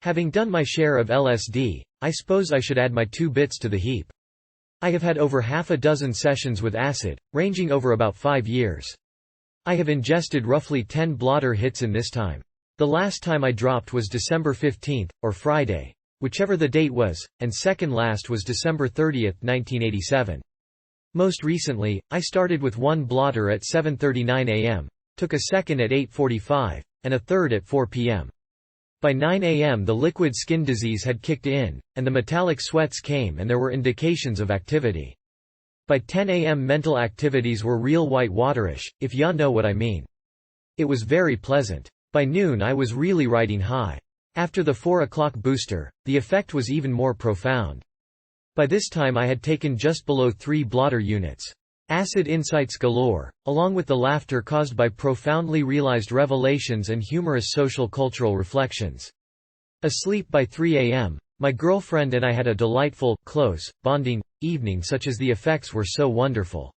Having done my share of LSD, I suppose I should add my 2 bits to the heap. I have had over half a dozen sessions with acid, ranging over about 5 years. I have ingested roughly 10 blotter hits in this time. The last time I dropped was December 15, or Friday, whichever the date was, and second last was December 30, 1987. Most recently, I started with 1 blotter at 7:39 a.m., took a second at 8:45, and a third at 4 p.m. By 9 a.m. the liquid skin disease had kicked in, and the metallic sweats came and there were indications of activity. By 10 a.m. mental activities were real white waterish, if ya know what I mean. It was very pleasant. By noon I was really riding high. After the 4 o'clock booster, the effect was even more profound. By this time I had taken just below 3 blotter units. Acid insights galore, along with the laughter caused by profoundly realized revelations and humorous social cultural reflections. Asleep by 3 a.m., my girlfriend and I had a delightful, close, bonding evening such as the effects were so wonderful.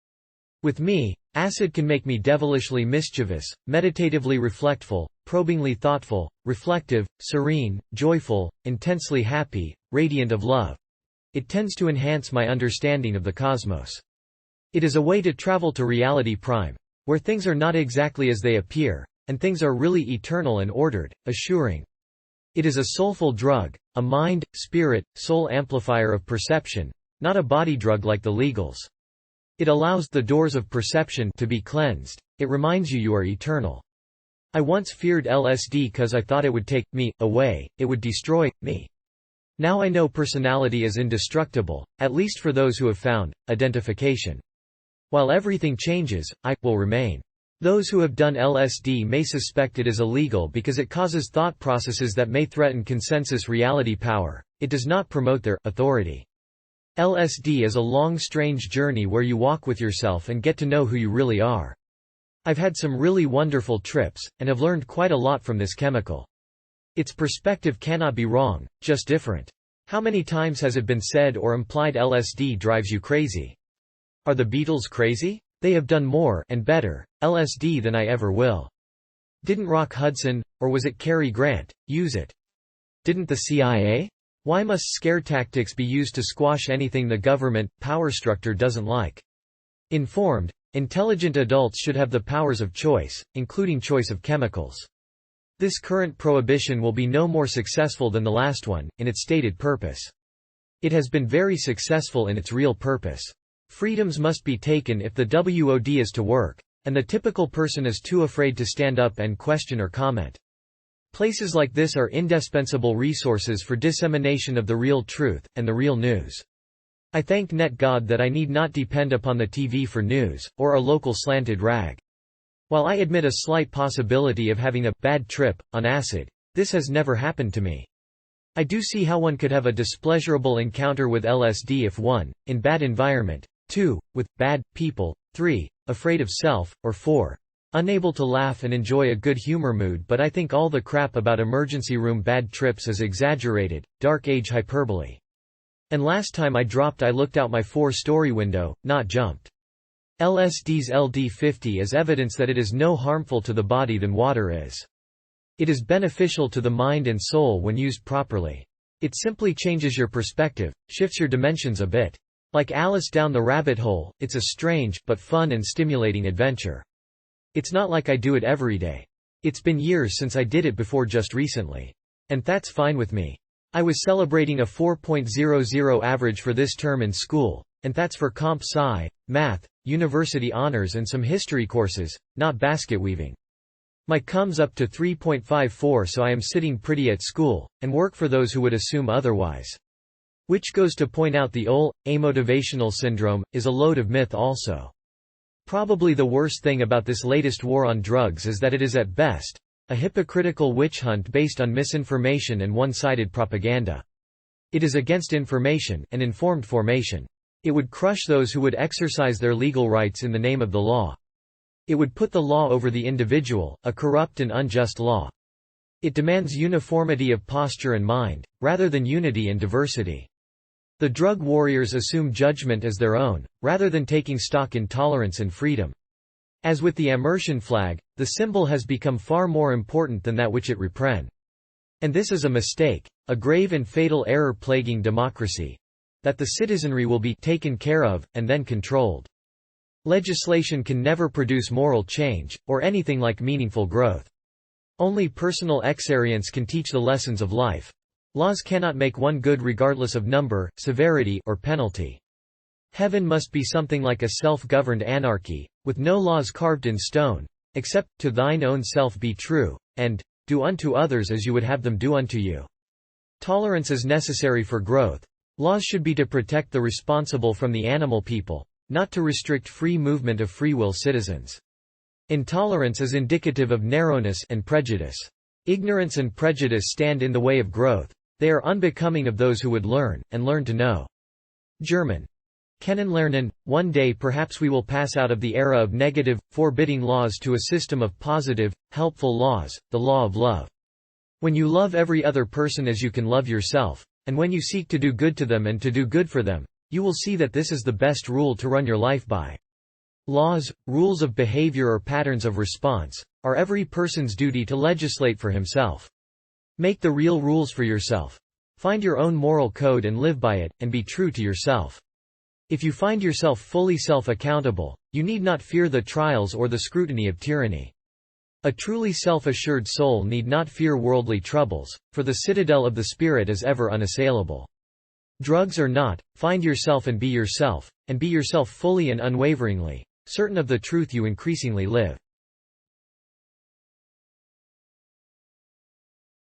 With me, acid can make me devilishly mischievous, meditatively reflectful, probingly thoughtful, reflective, serene, joyful, intensely happy, radiant of love. It tends to enhance my understanding of the cosmos. It is a way to travel to reality prime, where things are not exactly as they appear, and things are really eternal and ordered, assuring. It is a soulful drug, a mind, spirit, soul amplifier of perception, not a body drug like the legals. It allows the doors of perception to be cleansed. It reminds you are eternal. I once feared LSD cause I thought it would take me away, it would destroy me. Now I know personality is indestructible, at least for those who have found identification. While everything changes, I will remain. Those who have done LSD may suspect it is illegal because it causes thought processes that may threaten consensus reality power. It does not promote their authority. LSD is a long strange journey where you walk with yourself and get to know who you really are. I've had some really wonderful trips, and have learned quite a lot from this chemical. Its perspective cannot be wrong, just different. How many times has it been said or implied LSD drives you crazy? Are the Beatles crazy? They have done more and better LSD than I ever will. Didn't Rock Hudson, or was it Cary Grant, use it? Didn't the CIA? Why must scare tactics be used to squash anything the government, power structure doesn't like? Informed, intelligent adults should have the powers of choice, including choice of chemicals. This current prohibition will be no more successful than the last one, in its stated purpose. It has been very successful in its real purpose. Freedoms must be taken if the WOD is to work, and the typical person is too afraid to stand up and question or comment. Places like this are indispensable resources for dissemination of the real truth, and the real news. I thank Net God that I need not depend upon the TV for news, or a local slanted rag. While I admit a slight possibility of having a bad trip on acid, this has never happened to me. I do see how one could have a displeasurable encounter with LSD if 1, in bad environment, 2, with bad people, 3, afraid of self, or 4, unable to laugh and enjoy a good humor mood. But I think all the crap about emergency room bad trips is exaggerated, dark age hyperbole. And last time I dropped I looked out my 4-story window, not jumped. LSD's LD50 is evidence that it is no harmful to the body than water is. It is beneficial to the mind and soul when used properly. It simply changes your perspective, shifts your dimensions a bit. Like Alice down the rabbit hole, it's a strange, but fun and stimulating adventure. It's not like I do it every day. It's been years since I did it before just recently. And that's fine with me. I was celebrating a 4.00 average for this term in school, and that's for comp sci, math, university honors and some history courses, not basket weaving. My comes up to 3.54, so I am sitting pretty at school, and work for those who would assume otherwise. Which goes to point out the amotivational syndrome, is a load of myth also. Probably the worst thing about this latest war on drugs is that it is at best a hypocritical witch hunt based on misinformation and one-sided propaganda. It is against information and informed formation. It would crush those who would exercise their legal rights in the name of the law. It would put the law over the individual, a corrupt and unjust law. It demands uniformity of posture and mind, rather than unity and diversity. The drug warriors assume judgment as their own, rather than taking stock in tolerance and freedom. As with the immersion flag, the symbol has become far more important than that which it represents. And this is a mistake, a grave and fatal error plaguing democracy. That the citizenry will be taken care of, and then controlled. Legislation can never produce moral change, or anything like meaningful growth. Only personal experience can teach the lessons of life. Laws cannot make one good regardless of number, severity, or penalty. Heaven must be something like a self-governed anarchy, with no laws carved in stone, except, "To thine own self be true," and "Do unto others as you would have them do unto you." Tolerance is necessary for growth. Laws should be to protect the responsible from the animal people, not to restrict free movement of free will citizens. Intolerance is indicative of narrowness and prejudice. Ignorance and prejudice stand in the way of growth. They are unbecoming of those who would learn, and learn to know. German. Kennenlernen. One day perhaps we will pass out of the era of negative, forbidding laws to a system of positive, helpful laws, the law of love. When you love every other person as you can love yourself, and when you seek to do good to them and to do good for them, you will see that this is the best rule to run your life by. Laws, rules of behavior or patterns of response, are every person's duty to legislate for himself. Make the real rules for yourself. Find your own moral code and live by it, and be true to yourself. If you find yourself fully self-accountable, you need not fear the trials or the scrutiny of tyranny. A truly self-assured soul need not fear worldly troubles, for the citadel of the spirit is ever unassailable. Drugs or not, find yourself and be yourself fully and unwaveringly, certain of the truth you increasingly live.